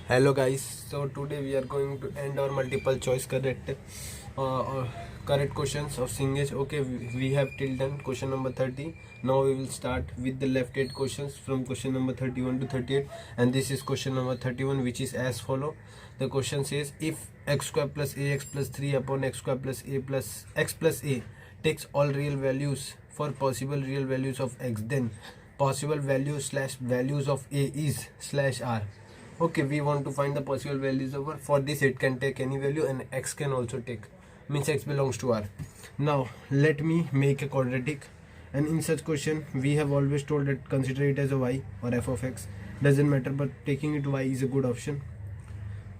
Hello guys, so today we are going to end our multiple choice correct questions of Cengage. Okay, we have till done question number 30. Now we will start with the left 8 questions from question number 31 to 38, and this is question number 31, which is as follow. The question says, if x square plus ax plus 3 upon x square plus a plus x plus a takes all real values for possible real values of x, then possible values slash values of a is slash r. Okay, we want to find the possible values of r. For this it can take any value and x can also take, means x belongs to r. Now let me make a quadratic, and in such question we have always told that consider it as a y or f of x, doesn't matter, but taking it y is a good option.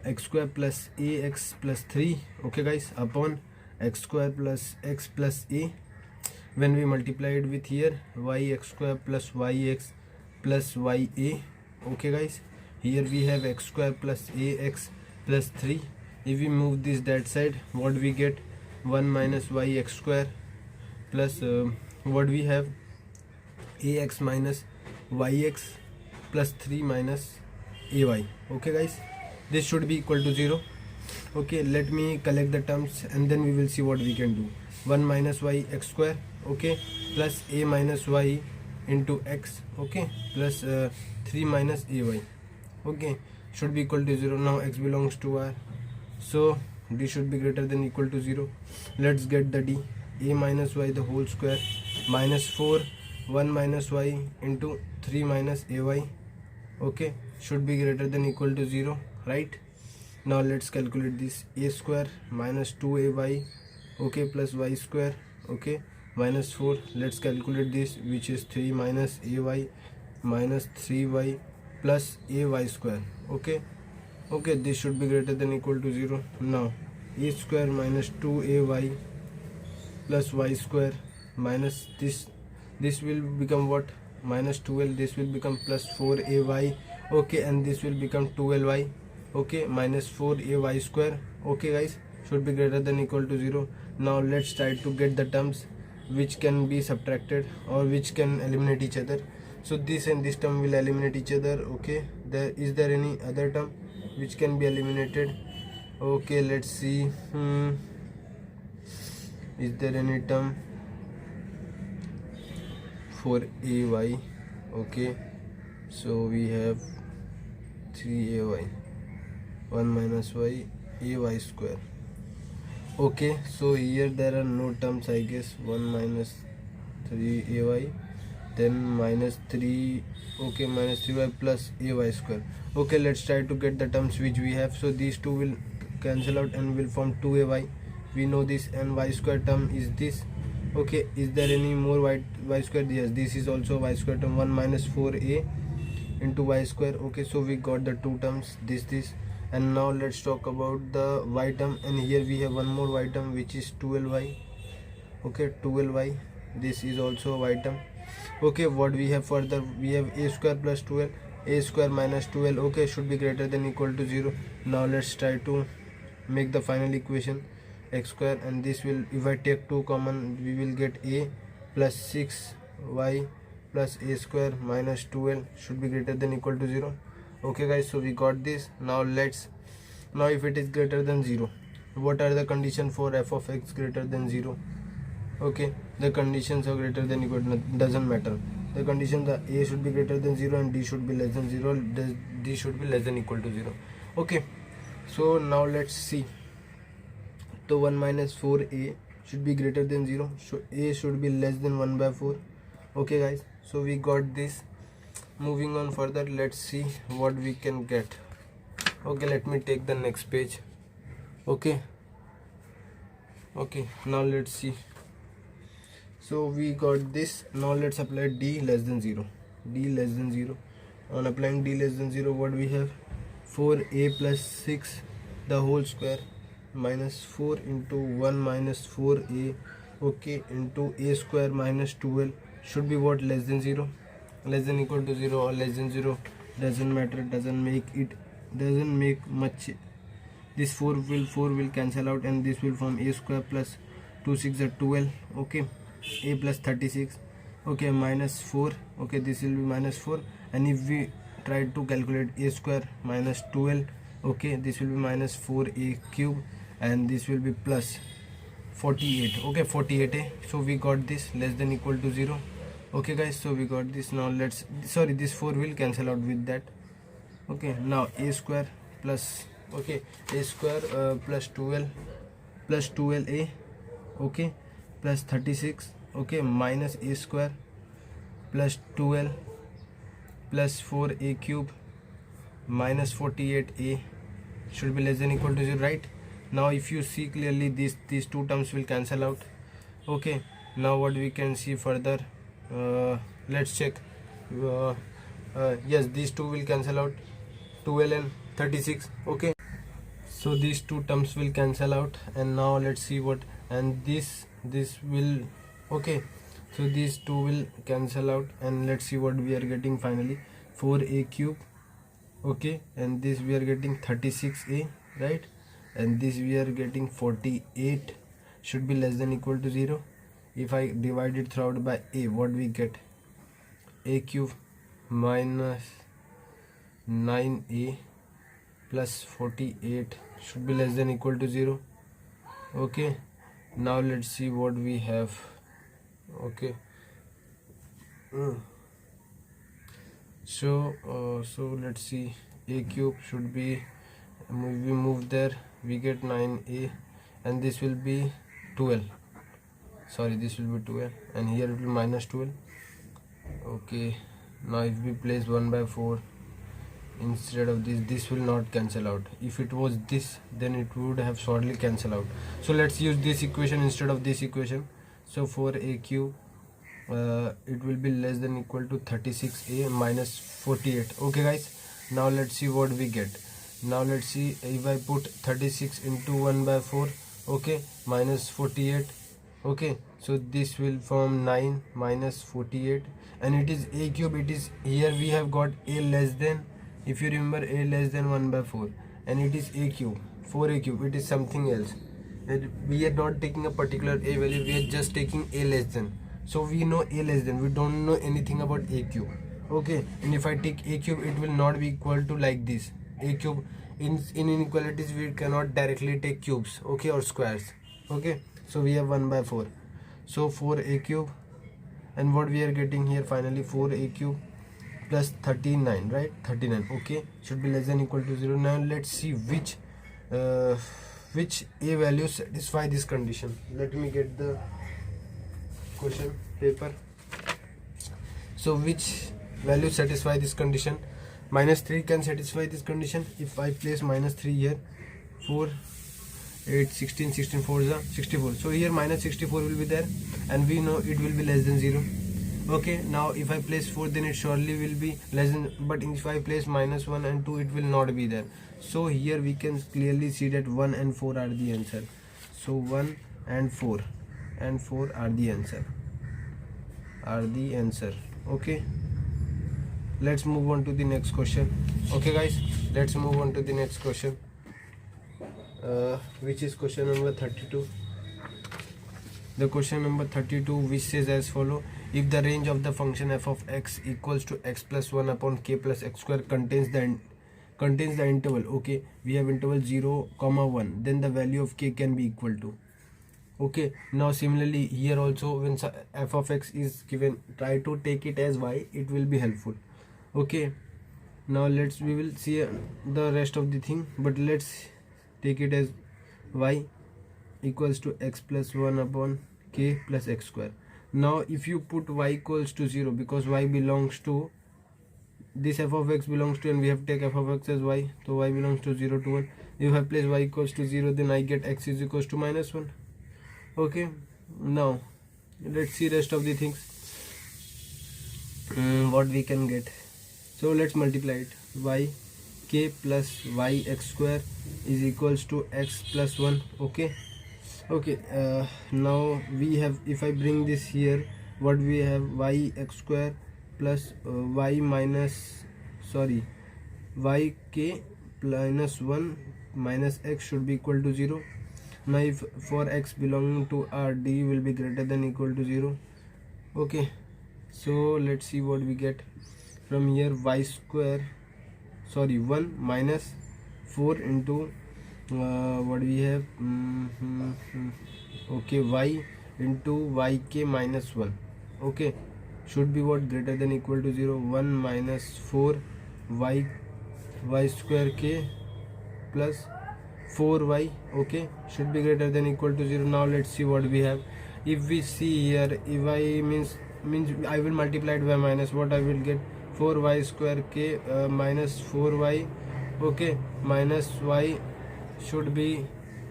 X square plus ax plus 3, okay guys, upon x square plus x plus a. When we multiply it with here yx square plus yx plus ya, okay guys, here we have x square plus ax plus 3. If we move this that side, what we get? 1 minus yx square plus what we have, ax minus yx plus 3 minus ay. Okay guys, this should be equal to 0. Okay, let me collect the terms and then we will see what we can do. 1 minus yx square, okay, plus a minus y into x, okay, plus 3 minus ay, okay, should be equal to 0. Now x belongs to r, so d should be greater than equal to 0. Let's get the d. A minus y the whole square minus 4 1 minus y into 3 minus ay, okay, should be greater than equal to 0, right? Now let's calculate this. A square minus 2ay, okay, plus y square, okay, minus 4. Let's calculate this, which is 3 minus ay minus 3y plus ay square, okay, okay, this should be greater than equal to 0. Now a square minus 2ay plus y square minus this will become what? Minus 12. This will become plus 4ay, okay, and this will become 12y, okay, minus 4ay square, okay guys, should be greater than equal to 0. Now let's try to get the terms which can be subtracted or which can eliminate each other. So this and this term will eliminate each other, okay. Is there any other term which can be eliminated? Okay, let's see. Is there any term for ay? Okay, so we have 3ay, 1 minus y, ay square. Okay, so here there are no terms, I guess. 1 minus 3ay, then minus 3, okay, minus 3y plus ay square. Okay, let's try to get the terms which we have. So these two will cancel out and will form 2ay, we know this, and y square term is this. Okay, is there any more y square? Yes, this is also y square term, 1 minus 4a into y square. Okay, so we got the two terms, this. And now let's talk about the y term, and here we have one more y term, which is 12y, okay, 12y, this is also y term. Okay, what we have further? We have a square plus 12, a square minus 12, okay, should be greater than equal to 0. Now let's try to make the final equation, x square, and this will, if I take 2 common, we will get a plus 6y plus a square minus 12 should be greater than equal to 0. Okay guys, so we got this. Now if it is greater than 0, what are the conditions for f of x greater than 0? Okay, the conditions are greater than equal to, doesn't matter. The conditions are a should be greater than 0 and d should be less than 0, d should be less than equal to 0. Okay, so now let's see. So 1 minus 4a should be greater than 0, so a should be less than 1 by 4. Okay guys, so we got this. Moving on further, let's see what we can get. Okay, let me take the next page. Okay, now let's see. So we got this. Now let's apply d less than 0. D less than 0. On applying d less than 0, what we have? 4a plus 6 the whole square minus 4 into 1 minus 4a, okay, into a square minus 12 should be what? Less than 0, less than equal to 0 or less than 0, doesn't matter, doesn't make much. This 4 will cancel out and this will form a square plus 2 6 are 12, okay, a plus 36, okay, minus 4, okay, this will be minus 4, and if we try to calculate a square minus 12. Okay, this will be minus 4a cube, and this will be plus 48. Okay, 48a. So we got this less than equal to 0. Okay guys, so we got this. Now let's, sorry, this 4 will cancel out with that. Okay, now a square plus, okay, a square plus 12a, okay, plus 36, okay, minus a square plus 12 plus 4a cube minus 48a should be less than equal to 0, right? Now if you see clearly, these two terms will cancel out. Okay, now what we can see further, let's check. Yes, these two will cancel out, 12 and 36. Okay, so these two terms will cancel out, and now let's see what, and this will, okay, so these two will cancel out, and let's see what we are getting finally. 4a cube, okay, and this we are getting 36a, right? And this we are getting 48 should be less than equal to 0. If I divide it throughout by a, what we get? A cube minus 9a plus 48 should be less than equal to 0. Okay, now let's see what we have. Okay, so let's see, a cube should be, we move there, we get 9a, and this will be 12, sorry, this will be 12, and here it will be minus 12. Okay, now if we place 1 by 4 instead of this will not cancel out. If it was this, then it would have shortly cancel out. So let's use this equation instead of this equation. So for a cube, it will be less than equal to 36a minus 48. Okay guys, now let's see what we get. Now let's see, if I put 36 into 1 by 4, okay, minus 48, okay, so this will form 9 minus 48, and it is a cube. It is, here we have got a less than, if you remember, a less than 1 by 4, and it is a cube, 4a cube, it is something else, and we are not taking a particular a value, we are just taking a less than. So we know a less than, we don't know anything about a cube. Okay, and if I take a cube, it will not be equal to like this. A cube, in inequalities we cannot directly take cubes, okay, or squares. Okay, so we have 1 by 4, so 4a cube, and what we are getting here finally, 4a cube plus 39, right? 39, okay, should be less than equal to 0. Now let's see which a value satisfy this condition. Let me get the question paper. So which value satisfy this condition? Minus 3 can satisfy this condition. If I place minus 3 here, 4, 8, 16, 16 4 is 64. So here minus 64 will be there, and we know it will be less than 0. Okay, now if I place 4, then it surely will be less than, but if I place minus 1 and 2, it will not be there. So here we can clearly see that 1 and 4 are the answer. So 1 and 4 are the answer. Okay, let's move on to the next question. Okay guys, let's move on to the next question, which is question number 32. The question number 32, which says as follow: if the range of the function f of x equals to x plus 1 upon k plus x square contains the interval, okay, we have interval 0, 1, then the value of k can be equal to. Okay, now similarly here also, when f of x is given, try to take it as y, it will be helpful. Okay, now we will see the rest of the thing, but let's take it as y equals to x plus 1 upon k plus x square. Now if you put y equals to 0, because y belongs to this, f of x belongs to, and we have to take f of x as y, so y belongs to 0 to 1. If I place y equals to 0, then I get x is equals to minus 1. Okay, now let's see rest of the things, what we can get. So let's multiply it. Y k plus y x square is equals to x plus 1. Okay, now we have, if I bring this here, what we have, y x square plus y k minus 1 minus x should be equal to 0. Now if for x belonging to R, d will be greater than equal to 0. Okay, so let's see what we get from here 1 minus 4 into what we have, okay, y into yk minus 1. Okay, should be what, greater than equal to 0. 1 minus 4 y square k plus 4y, okay, should be greater than equal to 0. Now let's see what we have. If we see here, if I means I will multiply it by minus, what I will get, 4y square k minus 4y, okay, minus y should be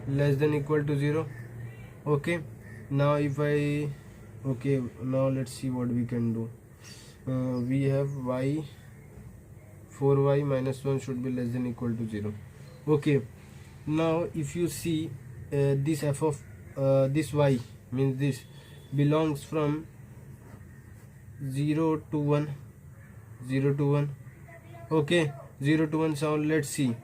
less than equal to 0. Okay, now if I, okay, now let's see what we can do. We have y, 4y minus 1 should be less than equal to 0. Okay, now if you see this f of this y, means this belongs from 0 to 1, 0 to 1, okay, 0 to 1. So let's see,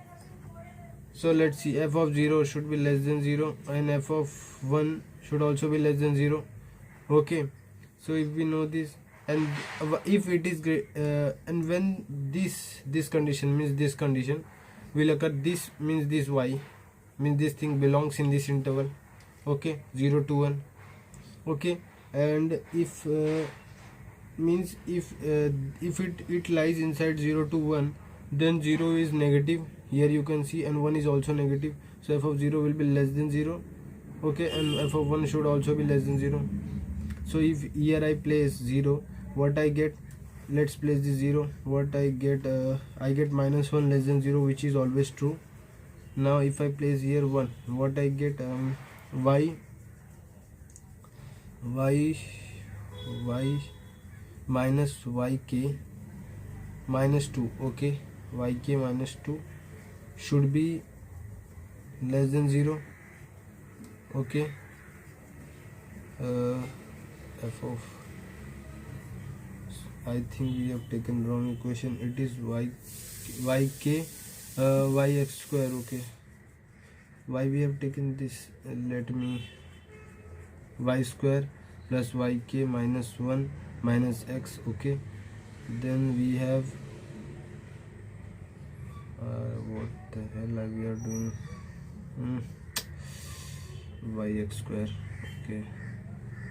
f of 0 should be less than 0 and f of 1 should also be less than 0. Okay, so if we know this, and if it is and when this condition, means this condition will occur, this means this y, means this thing belongs in this interval, okay, 0 to 1. Okay, and if means if it lies inside 0 to 1, then 0 is negative, here you can see, and 1 is also negative, so f of 0 will be less than 0. Okay, and f of 1 should also be less than 0. So if here I place 0, what I get, let's place the 0, what I get, I get minus 1 less than 0, which is always true. Now if I place here 1, what I get, y minus yk minus 2, okay, yk minus 2 should be less than 0. Okay, f of, I think we have taken wrong equation, it is yk yx square. Okay, why we have taken this, let me, y square plus yk minus 1 minus x. Okay, then we have what the hell are we are doing, yx square.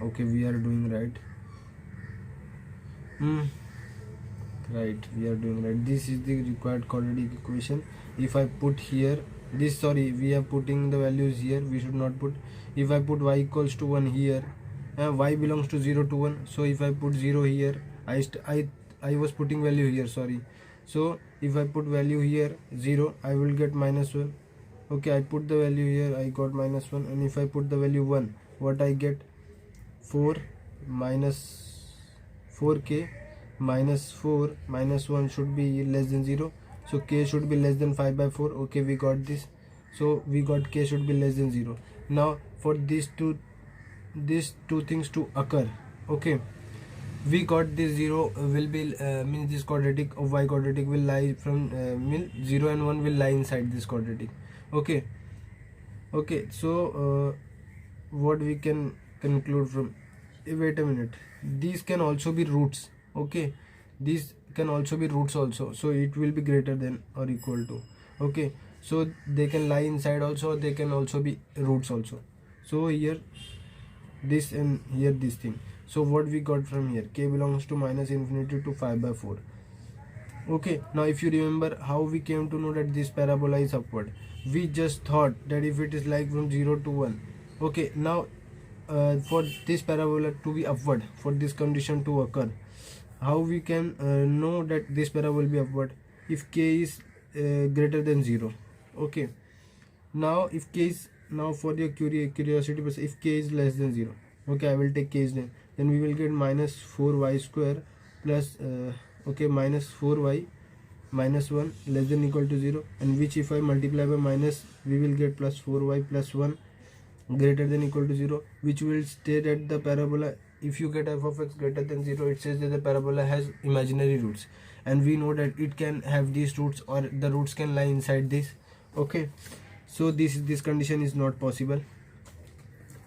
Okay, we are doing right. Right, we are doing right. This is the required quadratic equation. If I put here this, sorry, we are putting the values here, we should not put. If I put y equals to 1 here, y belongs to 0 to 1, so if I put 0 here, I was putting value here, sorry. So if I put value here 0, I will get minus 1. Okay, I put the value here, I got minus 1, and if I put the value 1, what I get, 4 minus 4k minus 4 minus 1 should be less than 0, so k should be less than 5 by 4. Okay, we got this, so we got k should be less than 0. Now for these two things to occur, okay, we got this 0 will be means this quadratic of y quadratic will lie from mean 0 and 1 will lie inside this quadratic. Okay, so what we can conclude from, wait a minute, these can also be roots. Okay, these can also be roots also, so it will be greater than or equal to. Okay, so they can lie inside also, they can also be roots also. So here this and here this thing. So what we got from here, k belongs to minus infinity to 5 by 4. Okay, now if you remember how we came to know that this parabola is upward, we just thought that if it is like from 0 to 1. Okay, now for this parabola to be upward, for this condition to occur, how we can know that this parabola will be upward? If k is greater than 0. Okay, now if k is, now for your curiosity, but if k is less than 0, okay, I will take k is then we will get minus 4y square plus okay, minus 4y minus 1 less than equal to 0, and which if I multiply by minus, we will get plus 4y plus 1 greater than equal to 0, which will state that the parabola, if you get f of x greater than 0, it says that the parabola has imaginary roots, and we know that it can have these roots, or the roots can lie inside this. Okay, so this condition is not possible.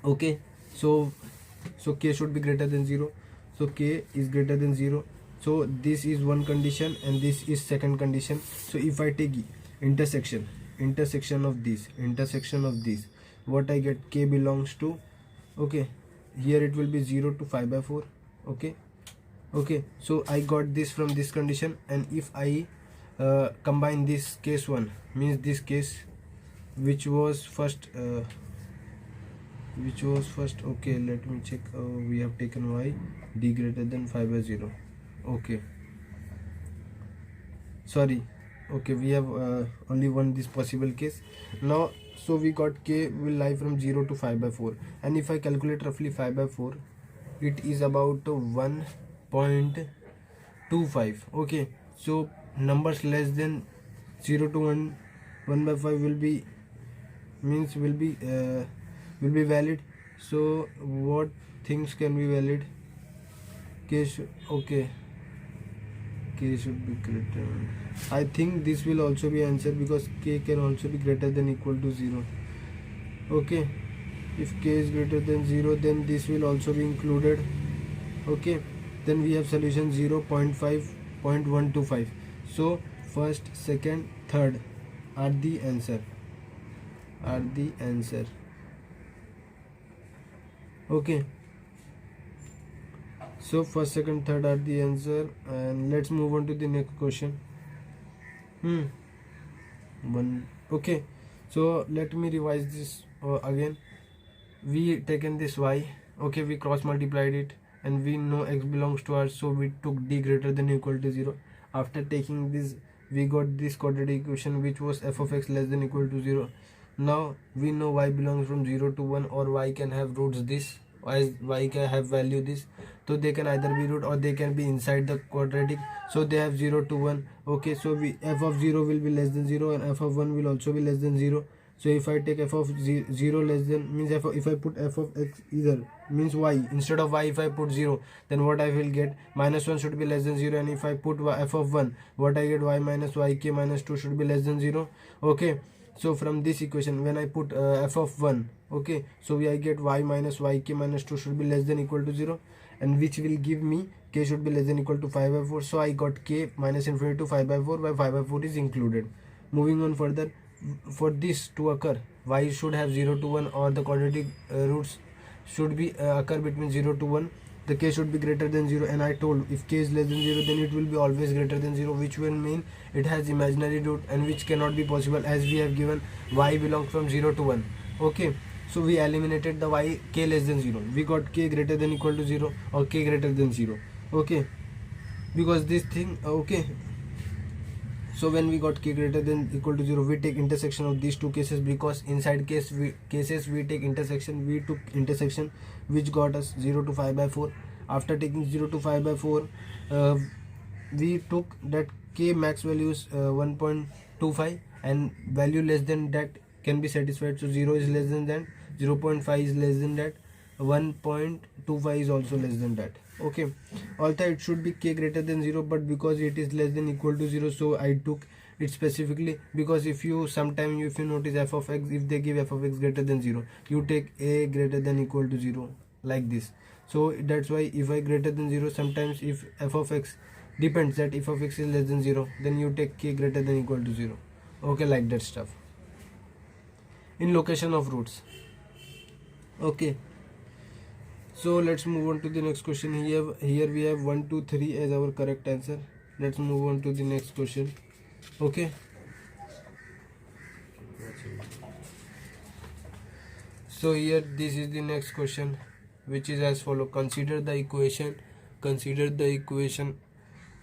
Okay, so k should be greater than 0, so k is greater than 0, So this is one condition and this is second condition. So if I take intersection of this, what I get, k belongs to, okay, here it will be 0 to 5/4. Okay, so I got this from this condition. And if I combine this case 1, means this case which was first, okay, let me check. We have taken y d greater than 5/0. Okay, sorry, okay, we have only one this possible case now. So we got k will lie from 0 to 5/4, and if I calculate roughly 5/4, it is about 1.25. okay, so numbers less than 0 to 1/5 will be valid. So what things can be valid? K should be greater. I think this will also be answered, because k can also be greater than equal to 0. Okay, if k is greater than 0, then this will also be included. Okay, then we have solution 0.5, 0.125. So first, second, third are the answer. Okay, so first, second, third are the answer. And let's move on to the next question. Okay, so let me revise this again. We taken this y, okay, we cross multiplied it, and we know x belongs to r, so we took d greater than or equal to 0. After taking this, we got this quadratic equation which was f of x less than or equal to 0. Now we know y belongs from 0 to 1, or y can have roots this, as y can have value this, so they can either be root or they can be inside the quadratic. So they have 0 to 1. Okay, so f of 0 will be less than 0, and f of 1 will also be less than 0. So if I take f of 0 less than, means if I put f of x either, means y, instead of y if I put 0, then what I will get, -1 should be less than 0. And if I put f of 1, what I get, y minus yk minus 2 should be less than 0. Okay, so from this equation, when I put f of 1, okay, so I get y minus yk minus 2 should be less than or equal to 0, and which will give me k should be less than or equal to 5/4. So I got k minus infinity to 5/4, where 5/4 is included. Moving on further, for this to occur, y should have 0 to 1, or the quadratic roots should be occur between 0 to 1. The k should be greater than 0, and I told if k is less than 0, then it will be always greater than 0, which will mean it has imaginary root, and which cannot be possible, as we have given y belongs from 0 to 1. Okay, so we eliminated the y k less than 0. We got k greater than or equal to 0, or k greater than 0. Okay, because this thing, okay, so when we got k greater than or equal to 0, we take intersection of these two cases, because inside cases we take intersection. We took intersection, which got us 0 to 5/4. After taking 0 to 5/4, we took that k max value is 1.25, and value less than that can be satisfied. So 0 is less than that, 0.5 is less than that, 1.25 is also less than that. Okay, although it should be k greater than 0, but because it is less than or equal to 0, so I took it specifically. Because if you notice f of x, if they give f of x greater than 0, you take a greater than or equal to 0, like this. So that's why if I greater than 0, sometimes if f of x depends that if of x is less than 0, then you take k greater than or equal to 0. Okay, like that stuff. In location of roots. Okay, so let's move on to the next question. Here we have 1, 2, 3 as our correct answer. Let's move on to the next question. Okay, so here this is the next question, which is as follow. Consider the equation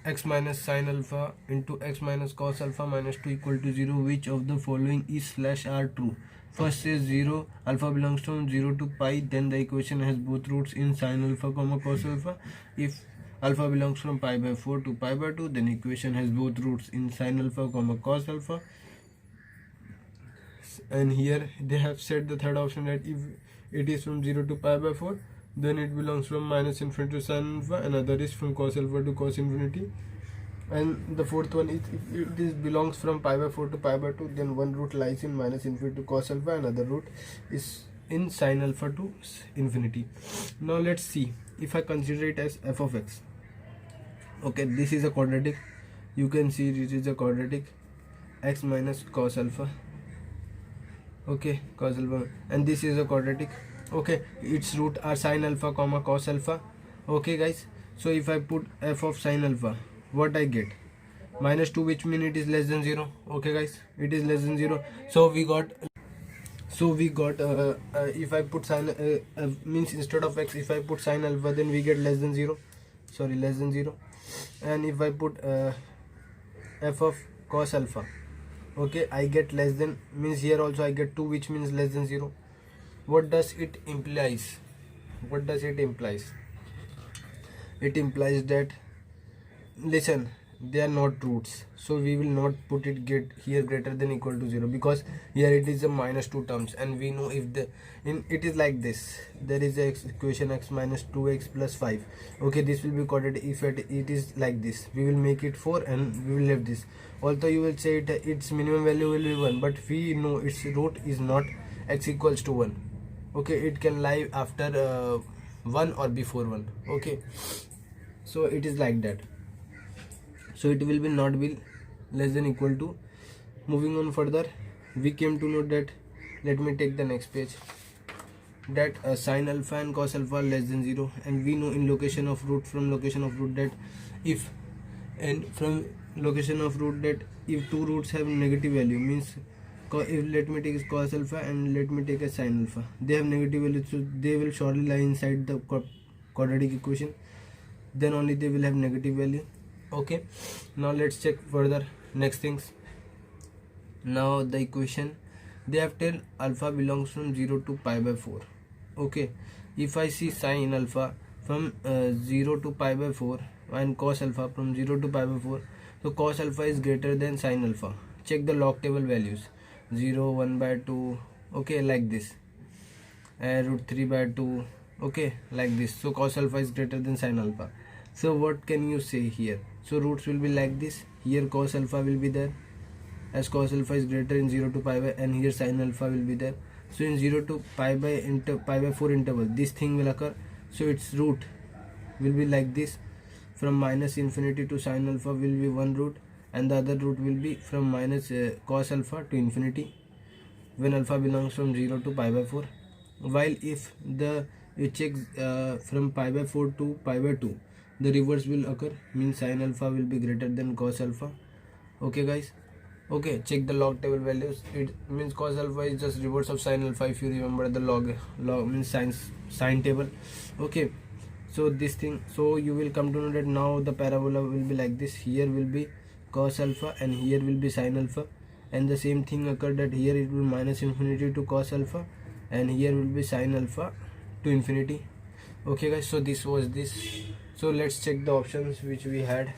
x minus sine alpha into x minus cos alpha minus 2 equal to 0. Which of the following is /r true? First says 0, alpha belongs from 0 to pi, then the equation has both roots in sine alpha comma cos alpha. If alpha belongs from pi/4 to pi/2, then equation has both roots in sine alpha comma cos alpha. And here they have said the third option, that if it is from 0 to pi/4, then it belongs from minus infinity to sine alpha, another is from cos alpha to cos infinity. And the fourth one is, if this belongs from pi/4 to pi/2, then one root lies in minus infinity to cos alpha, another root is in sine alpha to infinity. Now let's see, if I consider it as f of x. Okay, this is a quadratic. You can see it is a quadratic. X minus cos alpha. Okay, cos alpha, and this is a quadratic. Okay, its root are sin alpha comma cos alpha. Okay guys, so if I put f of sin alpha, what I get? -2, which means it is less than 0. Okay guys, it is less than 0. So we got if I put sin means instead of x, if I put sin alpha, then we get less than 0. Sorry, less than 0. And if I put f of cos alpha, okay, I get less than, means here also I get 2, which means less than 0. What does it implies? What does it implies? It implies that, listen, they are not roots, so we will not put it get here greater than equal to 0, because here it is a -2 terms, and we know if the it is like this, there is a equation x minus 2x plus 5. Okay, this will be quadratic. If it is like this, we will make it 4 and we will leave this. Although you will say its minimum value will be 1, but we know its root is not x equals to 1. Okay, it can lie after 1 or before 1. Okay, so it is like that. So it will be not be less than equal to. Moving on further, we came to know that, let me take the next page, that sin alpha and cos alpha are less than 0, and we know in location of root, from location of root, that if, and from location of root, that if two roots have negative value, means if, let me take cos alpha and let me take a sin alpha, they have negative value, so they will surely lie inside the quadratic equation, then only they will have negative value. Okay, now let's check further next things. Now the equation, they have tell alpha belongs from 0 to pi by 4. Okay, if I see sin alpha from 0 to pi by 4 and cos alpha from 0 to pi by 4, so cos alpha is greater than sin alpha. Check the log table values, 0, 1 by 2, okay, like this, and root 3 by 2, okay, like this. So cos alpha is greater than sin alpha. So what can you say here? So roots will be like this. Here cos alpha will be there, as cos alpha is greater in 0 to pi by, and here sin alpha will be there. So in 0 to pi by 4 interval, this thing will occur. So its root will be like this. From minus infinity to sin alpha will be one root, and the other root will be from minus cos alpha to infinity, when alpha belongs from 0 to pi by 4. While if you check from pi by 4 to pi by 2, the reverse will occur, means sin alpha will be greater than cos alpha. Okay guys, okay, check the log table values. It means cos alpha is just reverse of sin alpha, if you remember the log means sine table. Okay, so this thing, so you will come to know that now the parabola will be like this. Here will be cos alpha and here will be sin alpha, and the same thing occurred, that here it will minus infinity to cos alpha, and here will be sin alpha to infinity. Okay guys, so this was this. So let's check the options which we had.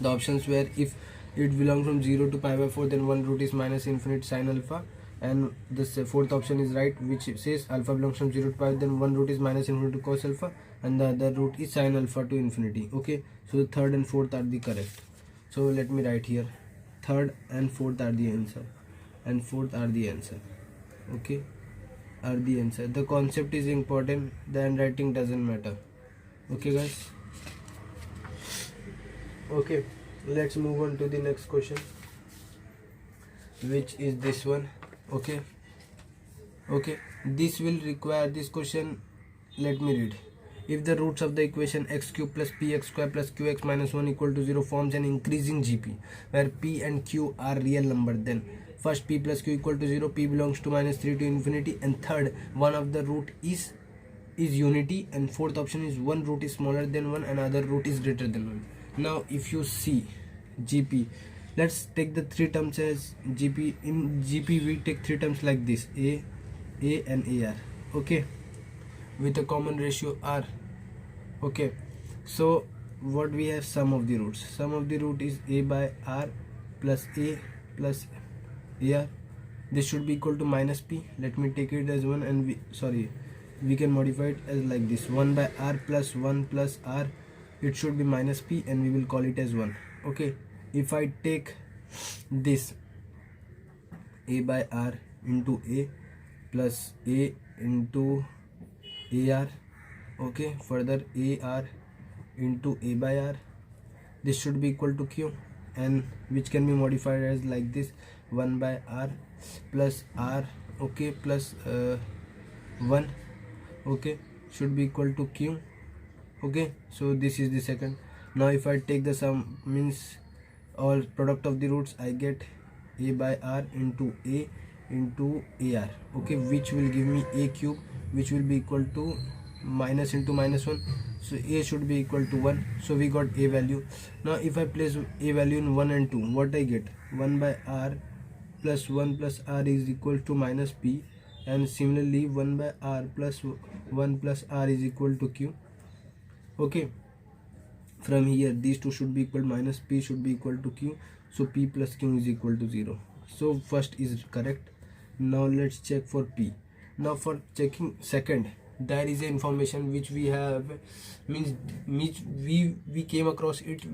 The options were, if it belongs from 0 to pi by 4, then one root is minus infinite sin alpha, and the fourth option is right, which says alpha belongs from 0 to pi, then one root is minus infinity to cos alpha, and the other root is sin alpha to infinity. Okay, so the third and fourth are the correct. So let me write here, third and fourth are the answer, and fourth are the answer. Okay, are the answer. The concept is important, the handwriting doesn't matter. Okay guys, okay, let's move on to the next question, which is this one. Okay, this will require this question. Let me read. If the roots of the equation x cube plus px square plus qx minus 1 equal to 0 forms an increasing GP where p and q are real number, then first p plus q equal to 0, p belongs to -3 to infinity, and third, one of the root is unity, and fourth option is one root is smaller than 1 and other root is greater than 1. Now if you see GP, let's take the three terms as GP. In GP we take three terms like this, a and ar, okay, with a common ratio r. Okay, so what we have, sum of the roots. Sum of the root is a by r plus a plus ar. This should be equal to minus p. Let me take it as 1, and we can modify it as like this, 1 by r plus 1 plus r. It should be minus p, and we will call it as 1. Okay, if I take this a by r into a plus a into ar, okay, further ar into a by r. This should be equal to q, and which can be modified as like this, 1 by r plus r, okay, plus 1, okay, should be equal to q. Okay, so this is the second. Now if I take the sum, means all product of the roots, I get a by r into a into ar, okay, which will give me a cube, which will be equal to minus into minus 1, so a should be equal to 1. So we got a value. Now if I place a value in 1 and 2, what I get, 1 by r plus 1 plus r is equal to minus p, and similarly 1 by r plus 1 plus r is equal to q. Okay, from here these two should be equal, minus p should be equal to q, so p plus q is equal to 0. So first is correct. Now let's check for p. Now for checking second, there is a information which we have, means we came across it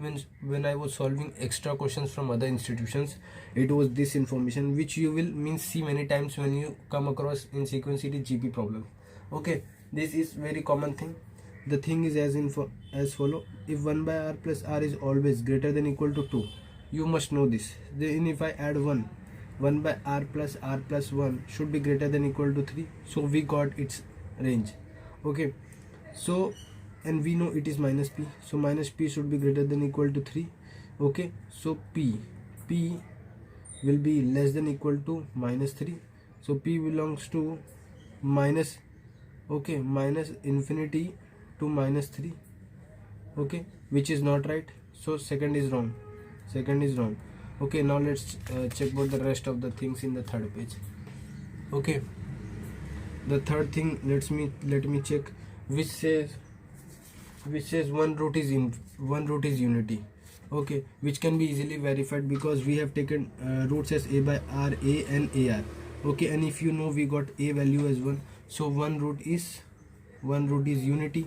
when I was solving extra questions from other institutions. It was this information which you will means see many times when you come across in sequencity GP problem. Okay, this is very common thing. The thing is as follow: if 1 by r plus r is always greater than equal to 2, you must know this. Then if I add 1 by r plus 1 should be greater than equal to 3, so we got its range. Okay, so and we know it is minus p, so minus p should be greater than equal to 3. Okay, so p will be less than equal to minus 3, so p belongs to minus, okay, minus infinity to minus 3, okay, which is not right. So second is wrong. Okay, now let's check about the rest of the things in the third page. Okay, the third thing, let me check, which says one root is unity. Okay, which can be easily verified because we have taken roots as a by r, a and ar. Okay, and if you know we got a value as 1, so one root is unity.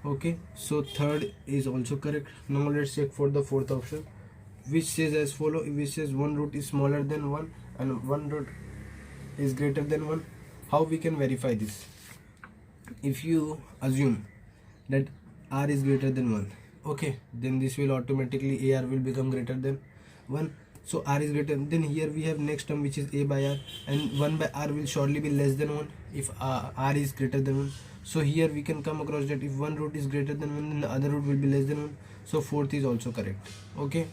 Okay, so third is also correct. Now let's check for the fourth option, which says as follow: which says one root is smaller than 1 and one root is greater than 1. How we can verify this? If you assume that r is greater than 1, okay, then this will automatically ar will become greater than 1. So r is greater, then here we have next term which is a by r, and 1 by r will surely be less than 1 if r is greater than 1. So here we can come across that if one root is greater than 1, then the other root will be less than 1. So fourth is also correct. Okay,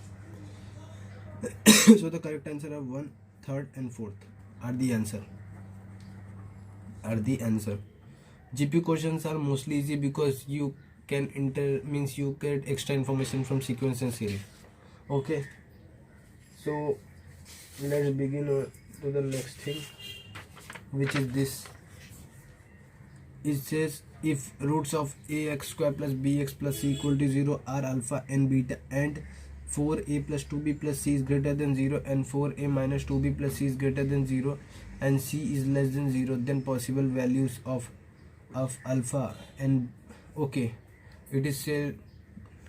so the correct answer of 1, 3rd and 4th are the answer. GP questions are mostly easy because you can you get extra information from sequence and series. Okay, so let's begin to the next thing, which is this. It says if roots of ax square plus bx plus c equal to 0 are alpha and beta, and 4a plus 2b plus c is greater than 0 and 4a minus 2b plus c is greater than 0 and c is less than 0, then possible values of alpha and, okay, it is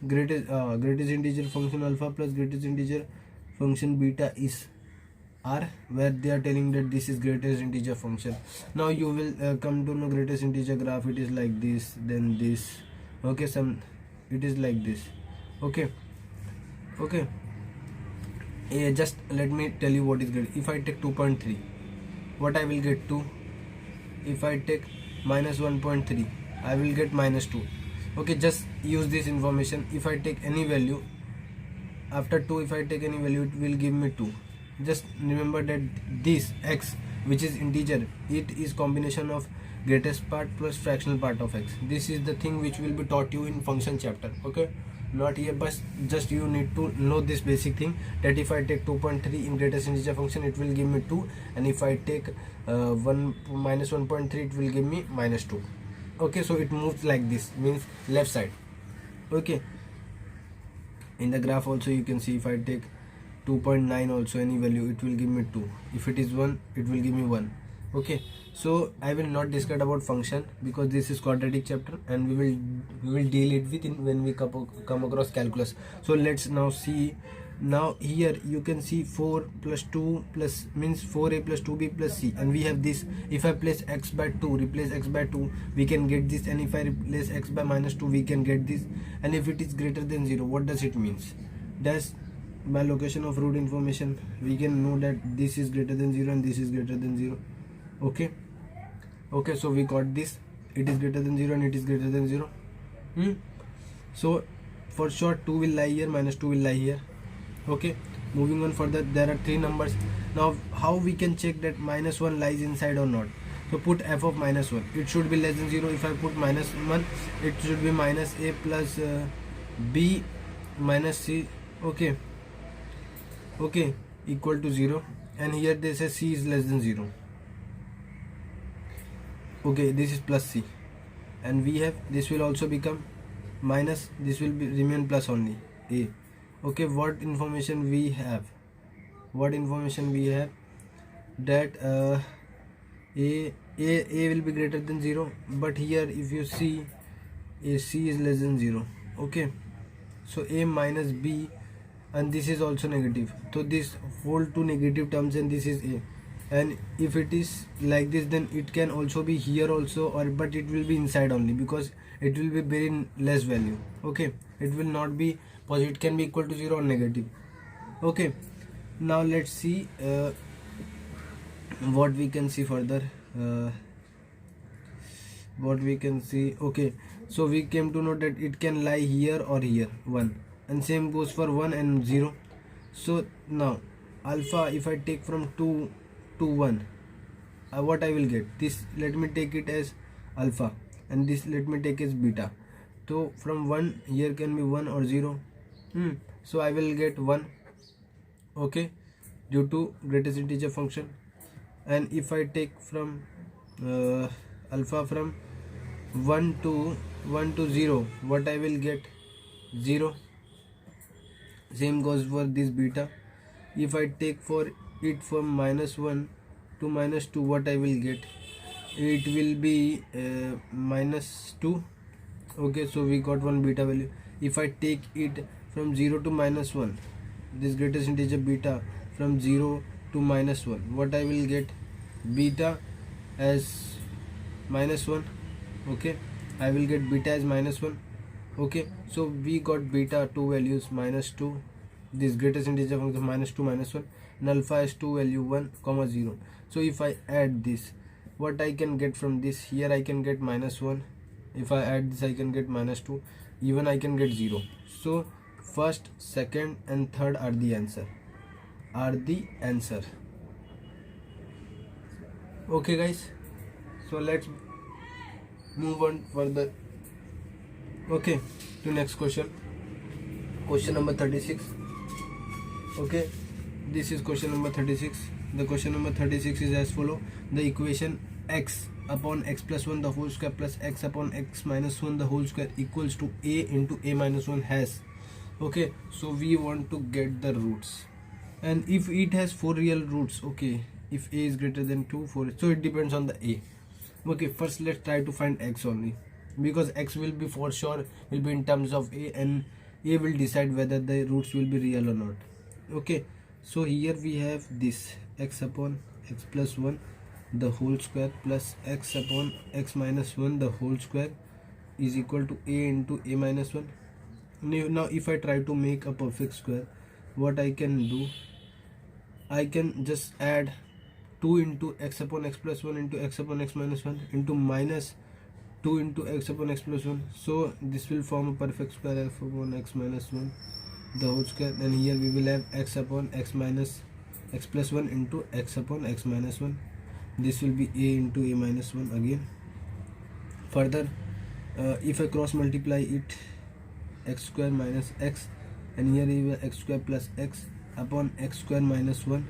greatest integer function alpha plus greatest integer function beta is r, where they are telling that this is greatest integer function. Now you will come to know greatest integer graph. It is like this, then this. Okay, it is like this. Okay, just let me tell you what is great. If I take 2.3, what I will get 2. If I take minus 1.3, I will get minus 2. Okay, just use this information. If I take any value after 2, if I take any value, it will give me 2. Just remember that this x, which is integer, it is combination of greatest part plus fractional part of x. This is the thing which will be taught you in function chapter. Okay, not here, but just you need to know this basic thing, that if I take 2.3 in greatest integer function, it will give me 2, and if I take minus 1.3, it will give me minus 2. Okay, so it moves like this, means left side. Okay, in the graph also you can see, if I take 2.9 also any value, it will give me 2. If it is 1, it will give me 1. Okay, so I will not discuss about function because this is quadratic chapter, and we will deal it with when we come across calculus. So let's now see Now here you can see 4 plus 2 plus means 4a plus 2b plus c, and we have this. If I place x by 2, replace x by 2, we can get this, and if I replace x by minus 2, we can get this. And if it is greater than 0, what does it means? That's by location of root information we can know that this is greater than 0 and this is greater than 0. Okay, so we got this, it is greater than 0 and it is greater than 0. So for sure 2 will lie here, minus 2 will lie here. Okay, moving on further, there are 3 numbers. Now how we can check that minus 1 lies inside or not? So put f of minus 1, it should be less than 0. If I put minus 1, it should be minus a plus b minus c, okay, equal to 0. And here they say c is less than 0. Okay, this is plus c, and we have this will also become minus, this will be remain plus only a. Okay, what information we have? That a will be greater than 0, but here if you see a c is less than 0. Okay, so a minus b, and this is also negative, so this hold two negative terms, and this is a. And if it is like this, then it can also be here also, or but it will be inside only, because it will be very less value. Okay, it will not be positive, it can be equal to 0 or negative. Okay, now let's see what we can see further. Okay, so we came to know that it can lie here or here, 1, and same goes for 1 and 0. So now alpha, if I take from 2 to 1, what I will get? This, let me take it as alpha, and this let me take as beta. So from 1, here can be 1 or 0. So I will get 1, okay, due to greatest integer function. And if I take from alpha from 1 to 0, what I will get? 0. Same goes for this beta. If I take for it from minus 1 to minus 2, what I will get? It will be minus 2. Okay, so we got one beta value. If I take it from 0 to minus 1, this greatest integer beta from 0 to minus 1, what I will get? Beta as minus 1. Okay, I will get beta as minus 1. Okay, so we got beta 2 values, minus 2, this greatest integer function minus 2 minus 1, and alpha is 2 value 1 comma 0. So if I add this, what I can get from this? Here I can get minus 1. If I add this, I can get minus 2. Even I can get 0. So first, second and third are the answer. Okay guys, so let's move on further. Okay, to next question number 36. Okay, this is question number 36. The question number 36 is as follow: the equation x upon x plus 1 the whole square plus x upon x minus 1 the whole square equals to a into a minus 1 has. Okay, so we want to get the roots, and if it has 4 real roots, okay, if a is greater than 2, 4, so it depends on the a. Okay, first let's try to find x only, because x will be for sure will be in terms of a, and a will decide whether the roots will be real or not. Okay, so here we have this x upon x plus 1 the whole square plus x upon x minus 1 the whole square is equal to a into a minus 1. Now if I try to make a perfect square, what I can do, I can just add 2 into x upon x plus 1 into x upon x minus 1 into minus 2 into x upon x plus 1. So this will form a perfect square, f upon x minus 1 the whole square, and here we will have x upon x minus x plus 1 into x upon x minus 1. This will be a into a minus 1 again. Further, if I cross multiply it, x square minus x, and here we have x square plus x upon x square minus 1,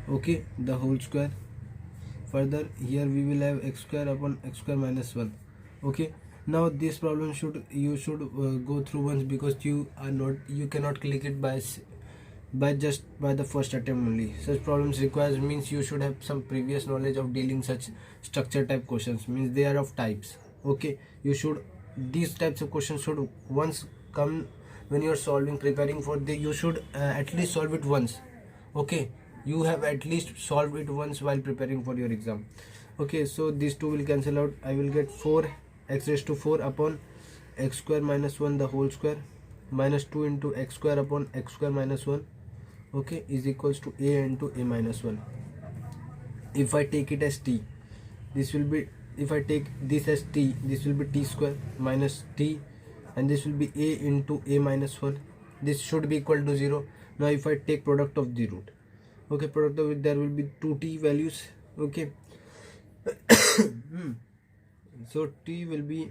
okay, the whole square. Further, here we will have x square upon x square minus 1. Okay, now this problem you should go through once, because you cannot click it by the first attempt only. Such problems requires means you should have some previous knowledge of dealing such structure type questions, means they are of types. Okay, these types of questions should once come when you are solving, preparing for the, you should at least solve it once. Okay, you have at least solved it once while preparing for your exam. Okay, so these two will cancel out. I will get 4 x raised to 4 upon x square minus 1 the whole square minus 2 into x square upon x square minus 1, okay, is equals to a into a minus 1. If I take it as t, this will be, if I take this as t, this will be t square minus t, and this will be a into a minus 1. This should be equal to 0. Now if I take product of the root, okay, product of it, there will be 2t values. Okay, so t will be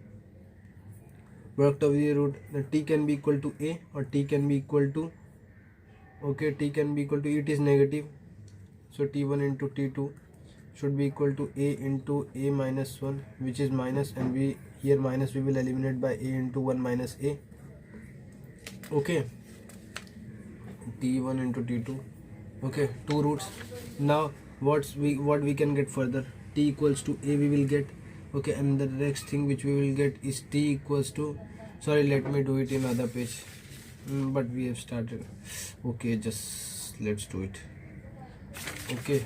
product of the root. The t can be equal to a or t can be equal to, okay, t can be equal to, it is negative, so t1 into t2 should be equal to a into a minus 1, which is minus, and we here minus we will eliminate by a into 1 minus a. Okay, t1 into t2, okay, 2 roots. Now what we can get further, t equals to a we will get. Okay, and the next thing which we will get is t equals to, sorry, let me do it in other page, but we have started. Okay, just let's do it. Okay,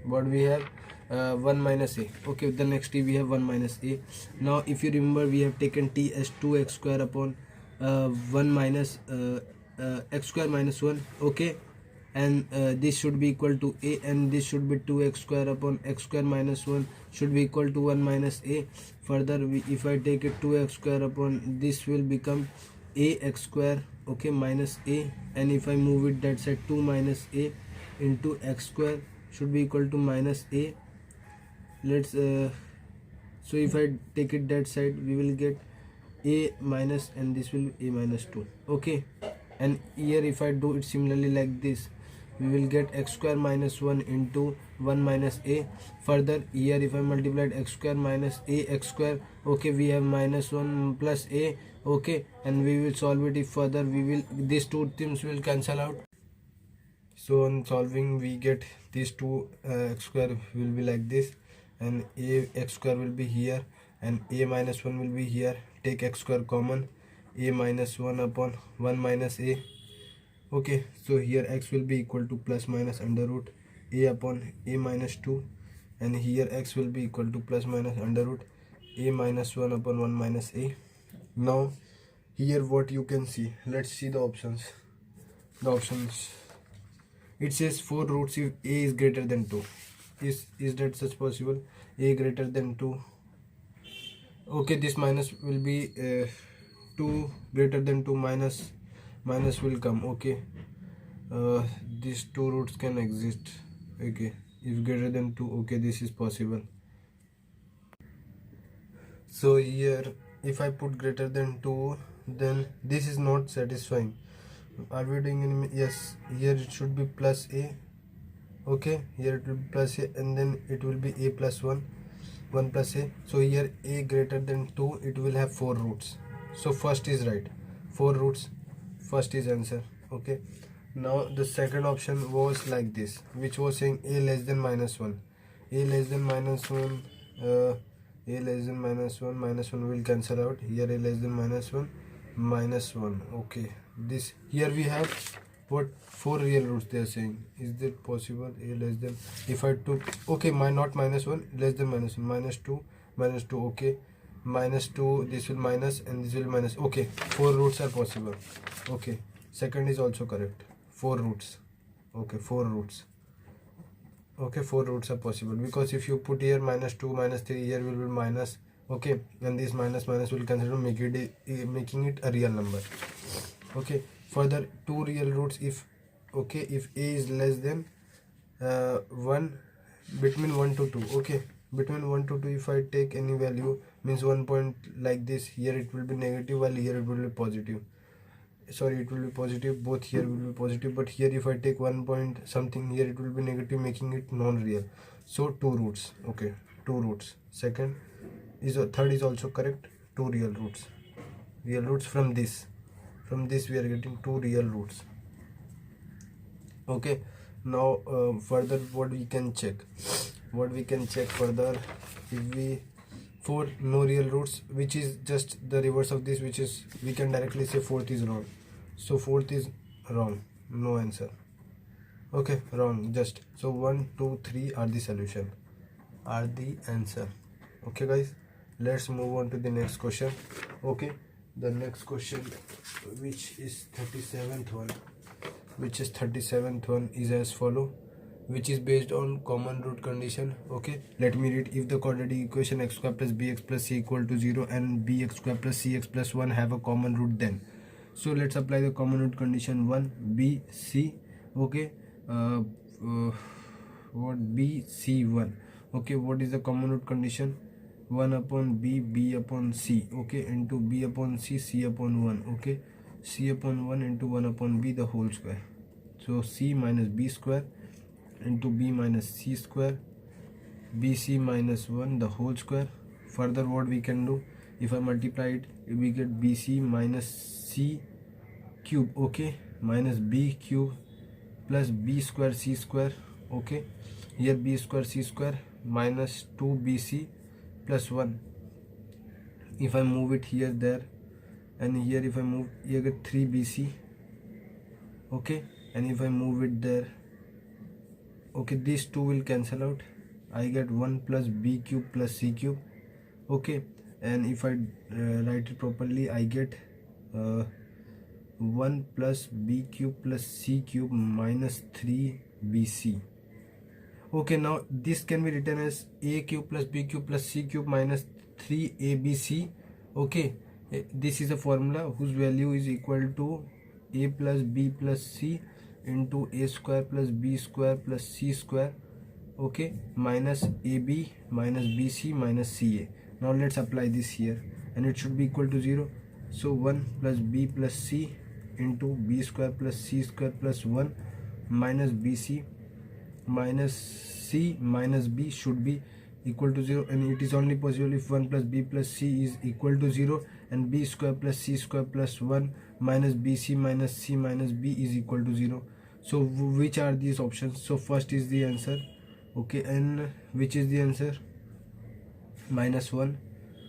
what we have, 1 minus a. Okay, the next t we have 1 minus a. Now if you remember, we have taken t as 2x square upon 1 minus x square minus 1. Okay, and this should be equal to a, and this should be 2x square upon x square minus 1 should be equal to 1 minus a. Further, if I take it 2x square upon, this will become ax square, okay, minus a, and if I move it that side, 2 minus a into x square should be equal to minus a. Let's so if I take it that side, we will get a minus, and this will be a minus 2. Okay, and here if I do it similarly like this, we will get x square minus 1 into 1 minus a. Further, here if I multiply x square minus a x square, okay, we have minus 1 plus a. Okay, and we will solve it. If further, we will, these two things will cancel out. So on solving, we get these two x square will be like this, and a x square will be here, and a minus 1 will be here. Take x square common, a minus 1 upon 1 minus a. Okay, so here x will be equal to plus minus under root a upon a minus 2, and here x will be equal to plus minus under root a minus 1 upon 1 minus a. Now here what you can see, let's see the options. The options, it says 4 roots if a is greater than 2. Is that such possible? A greater than 2. Okay, this minus will be 2 greater than 2, minus will come. Okay, these 2 roots can exist. Okay, if greater than 2, okay, this is possible. So here if I put greater than 2, then this is not satisfying. Are we doing any? Yes, here it should be plus a. Okay, here it will be plus a, and then it will be a plus 1 plus a. So here a greater than 2, it will have 4 roots. So first is right, 4 roots, first is answer. Okay, now the second option was like this, which was saying a less than minus 1. A less than minus 1, a less than minus 1, minus 1 will cancel out. Here a less than minus 1, minus 1. Okay, this here we have what, 4 real roots they are saying. Is that possible? A less than, if I took, okay, not minus 1, less than minus 1, minus 2, okay, minus 2, this will minus, and this will minus. Okay, 4 roots are possible. Okay, second is also correct, 4 roots. Okay, 4 roots. Okay, 4 roots are possible, because if you put here minus 2, minus 3, here will be minus. Okay, and this minus will cancel, making it a real number. Okay, further 2 real roots if, okay, if a is less than 1, between 1 to 2. Okay, between 1 to 2, if I take any value, means 1 point like this, here it will be negative, while here it will be positive. Sorry, it will be positive, both here will be positive, but here if I take 1 point something, here it will be negative, making it non-real. So 2 roots. Okay, 2 roots. Second is, third is also correct, 2 real roots from this we are getting 2 real roots. Okay, now further what we can check further, if we 4 no real roots, which is just the reverse of this, which is we can directly say fourth is wrong. So fourth is wrong, no answer. Okay, wrong just. So 1 2 3 are the solution, are the answer. Okay guys, let's move on to the next question. Okay, the next question, which is 37th one, is as follow, which is based on common root condition. Okay, let me read. If the quadratic equation x square plus bx plus c equal to 0 and bx square plus cx plus 1 have a common root, then. So let's apply the common root condition 1 b c. Okay, what b c 1. Okay, what is the common root condition? 1 upon b, b upon c, okay, into b upon c, c upon 1, okay, c upon 1 into 1 upon b the whole square. So c minus b square into b minus c square, bc minus 1 the whole square. Further, what we can do, if I multiply it, we get bc minus c cube, okay, minus b cube plus b square c square, okay, here b square c square minus 2bc plus 1. If I move it here, there, and here, if I move here, get 3bc, okay, and if I move it there, okay, these two will cancel out. I get 1 plus b cube plus c cube, okay, and if I write it properly, I get 1 plus b cube plus c cube minus 3bc. Okay, now this can be written as a cube plus b cube plus c cube minus 3abc. Okay, this is a formula whose value is equal to a plus b plus c into a square plus b square plus c square, okay, minus ab minus bc minus ca. Now let's apply this here, and it should be equal to 0. So 1 plus b plus c into b square plus c square plus 1 minus bc minus c minus b should be equal to 0, and it is only possible if 1 plus b plus c is equal to 0 and b square plus c square plus 1 minus bc minus c minus b is equal to 0. So which are these options? So first is the answer, okay, and which is the answer? Minus 1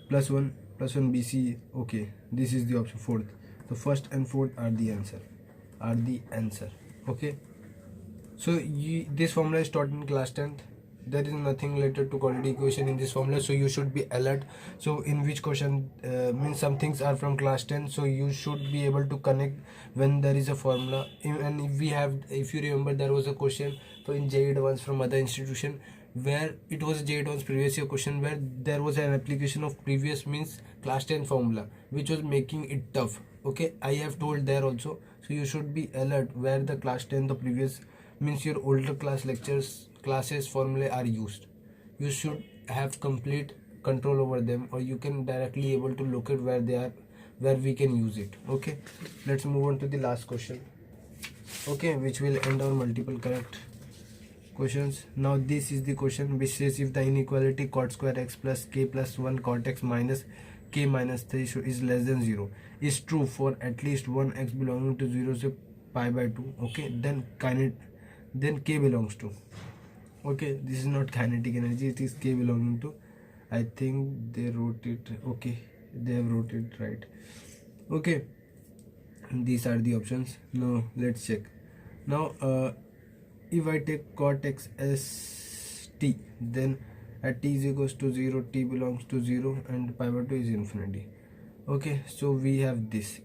plus 1 plus 1 bc, okay, this is the option fourth. So first and fourth are the answer, okay. So this formula is taught in class 10th. There is nothing related to quadratic equation in this formula, so you should be alert. So in which question means some things are from class 10, so you should be able to connect when there is a formula. And if you remember, there was a question for in JEE Advanced from other institution, where it was a JEE Advanced previous year question, where there was an application of previous means class 10 formula, which was making it tough. Okay, I have told there also, so you should be alert where the class 10, the previous means your older classes formulae are used. You should have complete control over them, or you can directly able to locate where they are, where we can use it. Okay, let's move on to the last question, okay, which will end our multiple correct questions. Now this is the question which says, if the inequality cot square x plus k plus 1 cot x minus k minus 3 is less than 0 is true for at least one x belonging to 0 say pi by 2, okay, then k belongs to, okay, this is not kinetic energy, it is k belonging to, I think they wrote it, okay, they have wrote it right, okay, these are the options. Now let's check. Now if I take cot x as t, then at t is equals to 0, t belongs to 0 and pi by 2 is infinity. Okay, so we have this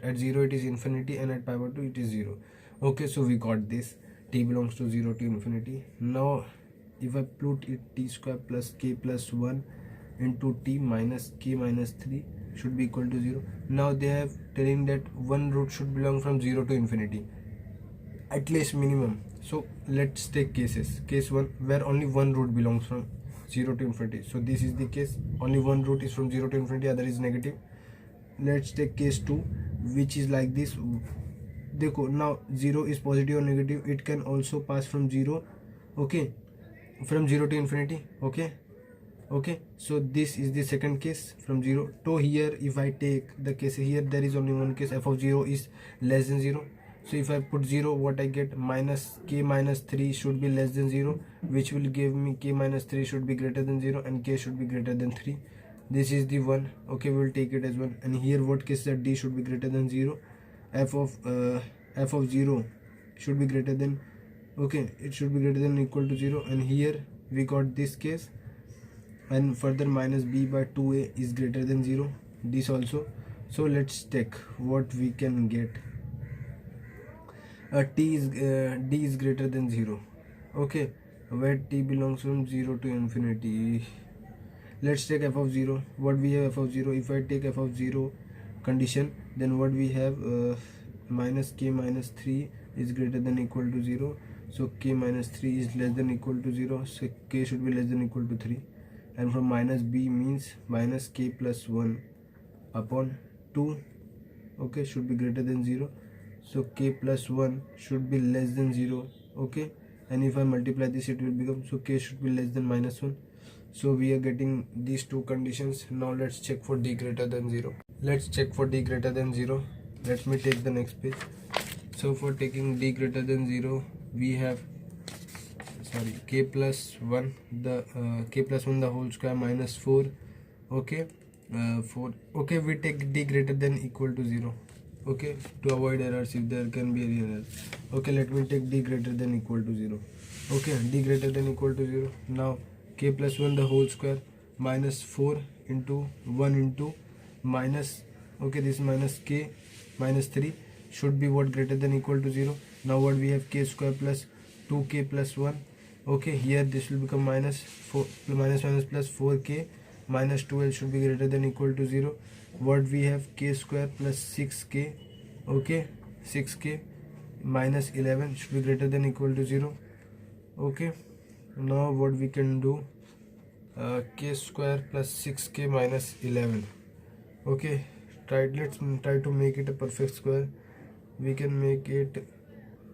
at 0 it is infinity and at pi by 2 it is 0. Okay, so we got this, t belongs to 0 to infinity. Now if I put it, t square plus k plus 1 into t minus k minus 3 should be equal to 0. Now they have telling that one root should belong from 0 to infinity, at least minimum. So let's take cases. Case 1, where only one root belongs from 0 to infinity. So this is the case, only one root is from 0 to infinity, other is negative. Let's take case 2, which is like this. Now 0 is positive or negative, it can also pass from 0, okay, from 0 to infinity, okay, so this is the second case from 0 to here. If I take the case here, there is only one case, f of 0 is less than 0. So if I put 0, what I get, minus k minus 3 should be less than 0, which will give me k minus 3 should be greater than 0 and k should be greater than 3. this is the 1. Okay, we will take it as 1. And here what case that d should be greater than 0, f of 0 should be greater than, okay, it should be greater than or equal to 0. And here we got this case, and further minus b by 2a is greater than 0, this also. So let's check what we can get. D is greater than 0, okay, where t belongs from 0 to infinity. Let's take f of 0. What we have f of 0, if I take f of 0 condition, then what we have, minus k minus 3 is greater than equal to 0. So k minus 3 is less than equal to 0, so k should be less than equal to 3. And from minus b means minus k plus 1 upon 2, okay, should be greater than 0. So k plus 1 should be less than 0, okay. And if I multiply this, it will become, so k should be less than minus 1. So we are getting these two conditions. Now let's check for d greater than 0. Let's check for d greater than 0. Let me take the next page. So for taking d greater than 0, we have, sorry, k plus 1 the whole square minus 4, okay, 4, okay. We take d greater than equal to 0, okay, to avoid errors if there can be any error. Okay, let me take d greater than equal to 0. Okay, d greater than equal to 0. Now k plus 1 the whole square minus 4 into 1 into minus, okay, this minus k minus 3 should be what, greater than equal to 0. Now what we have, k square plus 2k plus 1, okay, here this will become minus 4 minus plus 4k minus 12 should be greater than equal to 0. What we have, k square plus 6k, okay, 6k minus 11 should be greater than equal to 0, okay. Now what we can do, k square plus 6k minus 11, okay, let's try to make it a perfect square. We can make it,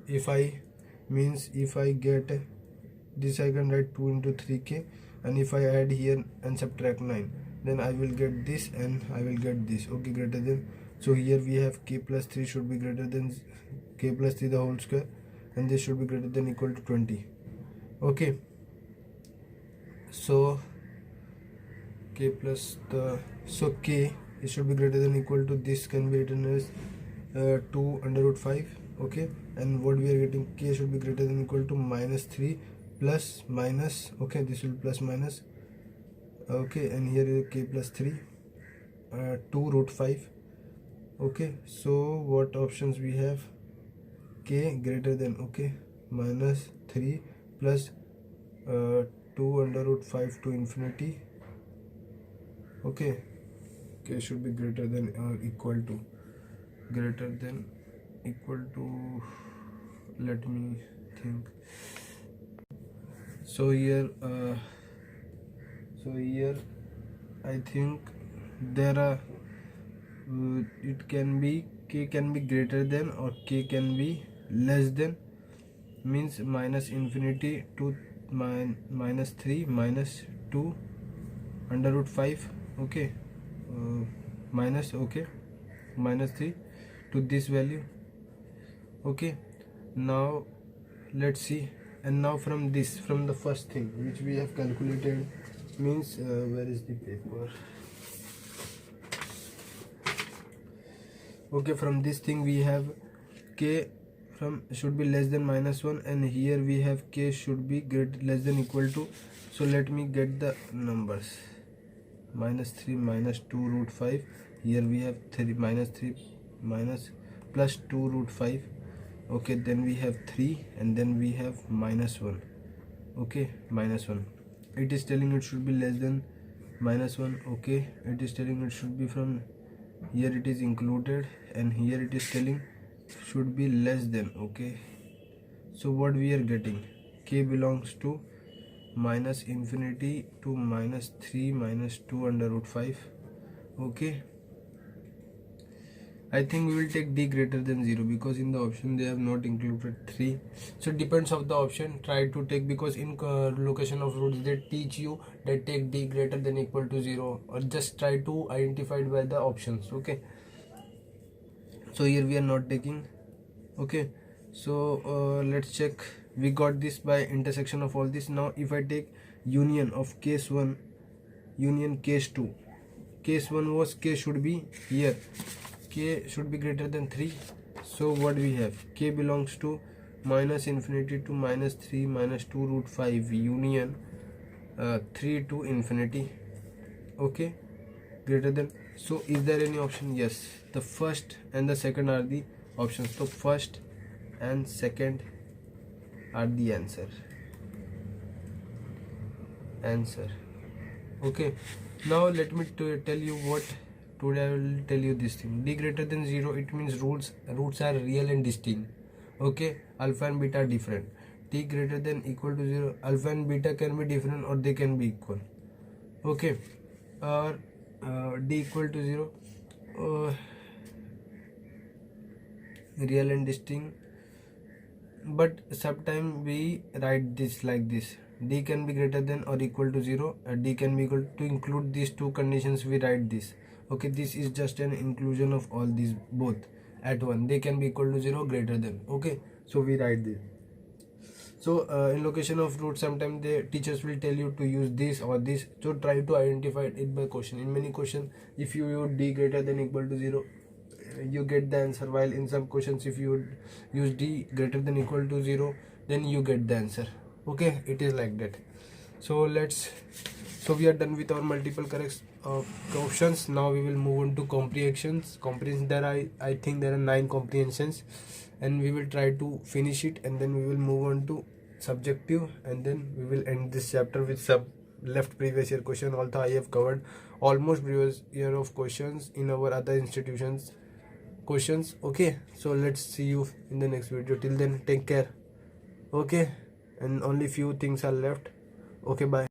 if I get this, I can write 2 into 3k, and if I add here and subtract 9, then I will get this and I will get this, okay, greater than. So here we have k plus 3 should be greater than k plus 3 the whole square, and this should be greater than equal to 20, okay. So k plus k, it should be greater than equal to, this can be written as 2 under root 5, okay. And what we are getting, k should be greater than equal to minus 3 plus minus, okay, this will plus minus, okay. And here is k plus 3, 2 root 5, okay. So what options we have, k greater than, okay, minus 3 plus 2 under root 5 to infinity, okay. K should be greater than or equal to, let me think. So here I think there are, it can be, k can be greater than or k can be less than, means minus infinity to minus 3 minus 2 under root 5, okay, minus, okay, minus 3 to this value, okay. Now let's see. And now from the first thing which we have calculated, means where is the paper, okay, from this thing we have k from should be less than minus 1, and here we have k should be less than equal to. So let me get the numbers, minus 3 minus 2 root 5, here we have 3 minus plus 2 root 5, okay. Then we have 3, and then we have minus 1, okay, minus 1. It is telling it should be less than minus 1, okay. It is telling it should be from here, it is included, and here it is telling should be less than, okay. So what we are getting, k belongs to minus infinity to minus 3 minus 2 under root 5, okay. I think we will take d greater than 0 because in the option they have not included 3. So depends of the option, try to take, because in location of roots they teach you that take d greater than equal to 0, or just try to identify by the options, okay. So here we are not taking, okay. So let's check, we got this by intersection of all this. Now if I take union of case 1 union case 2, case 1 was k should be here, k should be greater than 3. So what we have, k belongs to minus infinity to minus 3 minus 2 root 5 union 3 to infinity. Okay, greater than. So is there any option? Yes, the first and the second are the options. So first and second are the answer. Okay, now let me tell you what today I will tell you this thing. D greater than 0, it means roots are real and distinct. Okay, alpha and beta are different. T greater than equal to 0, alpha and beta can be different or they can be equal. Okay, or D equal to 0, real and distinct, but sometimes we write this like this: D can be greater than or equal to 0, D can be equal to include these two conditions, we write this. Okay, this is just an inclusion of all these both at one. They can be equal to 0, greater than. Okay, so we write this. So in location of root, sometimes the teachers will tell you to use this or this, so try to identify it by question. In many questions, if you use D greater than equal to 0, you get the answer, while in some questions if you use D greater than equal to 0, then you get the answer. Okay, it is like that. So we are done with our multiple correct options. Now we will move on to comprehensions. There I think there are 9 comprehensions, and we will try to finish it, and then we will move on to subjective, and then we will end this chapter with some left previous year question. Although I have covered almost previous year of questions in our other institutions questions. Okay, so let's see you in the next video. Till then, take care. Okay, and only few things are left. Okay, bye.